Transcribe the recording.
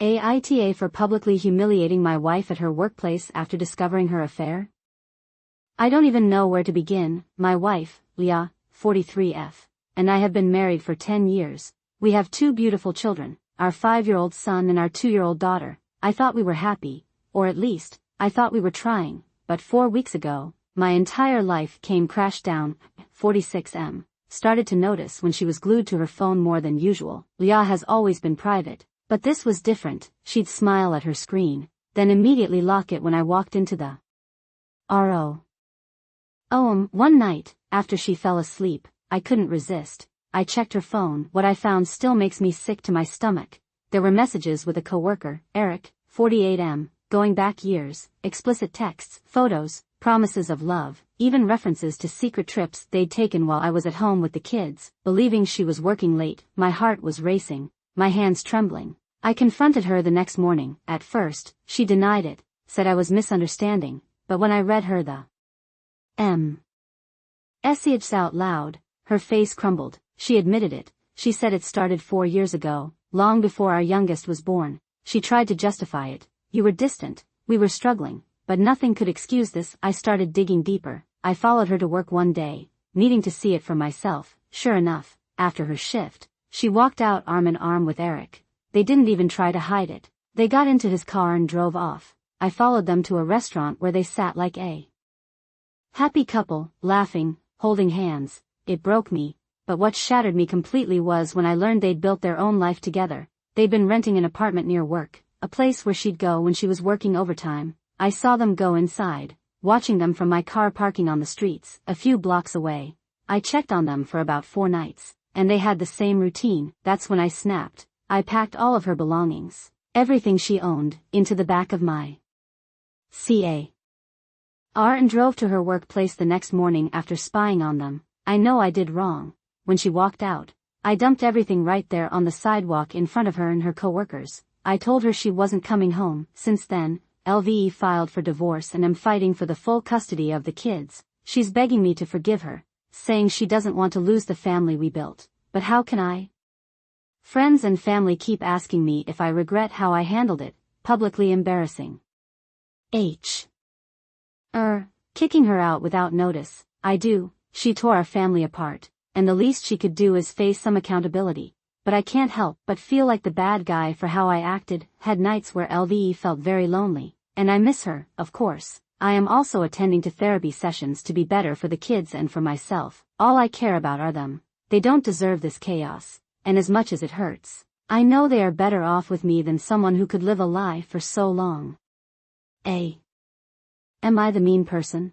AITA for publicly humiliating my wife at her workplace after discovering her affair? I don't even know where to begin. My wife, Leah, 43F, and I have been married for 10 years. We have 2 beautiful children, our 5-year-old son and our 2-year-old daughter. I thought we were happy, or at least, I thought we were trying, but 4 weeks ago, my entire life came crash down. 46M started to notice when she was glued to her phone more than usual. Leah has always been private, but this was different. She'd smile at her screen, then immediately lock it when I walked into the RO. One night, after she fell asleep, I couldn't resist. I checked her phone. What I found still makes me sick to my stomach. There were messages with a coworker, Eric, 48M, going back years, explicit texts, photos, promises of love, even references to secret trips they'd taken while I was at home with the kids. Believing she was working late, my heart was racing, my hands trembling. I confronted her the next morning. At first, she denied it, said I was misunderstanding, but when I read her the message out loud, her face crumbled. She admitted it. She said it started 4 years ago, long before our youngest was born. She tried to justify it. You were distant, we were struggling, but nothing could excuse this. I started digging deeper. I followed her to work one day, needing to see it for myself. Sure enough, after her shift, she walked out arm in arm with Eric. They didn't even try to hide it. They got into his car and drove off. I followed them to a restaurant where they sat like a happy couple, laughing, holding hands. It broke me, but what shattered me completely was when I learned they'd built their own life together. They'd been renting an apartment near work, a place where she'd go when she was working overtime. I saw them go inside, watching them from my car parking on the streets, a few blocks away. I checked on them for about 4 nights, and they had the same routine. That's when I snapped. I packed all of her belongings, everything she owned, into the back of my car and drove to her workplace the next morning after spying on them. I know I did wrong. When she walked out, I dumped everything right there on the sidewalk in front of her and her coworkers. I told her she wasn't coming home. Since then, LVE filed for divorce and am fighting for the full custody of the kids. She's begging me to forgive her, saying she doesn't want to lose the family we built. But how can I? Friends and family keep asking me if I regret how I handled it. Publicly embarrassing. Kicking her out without notice. I do. She tore our family apart, and the least she could do is face some accountability. But I can't help but feel like the bad guy for how I acted. Had nights where LVE felt very lonely, and I miss her, of course. I am also attending to therapy sessions to be better for the kids and for myself. All I care about are them. They don't deserve this chaos, and as much as it hurts, I know they are better off with me than someone who could live a lie for so long. Am I the mean person?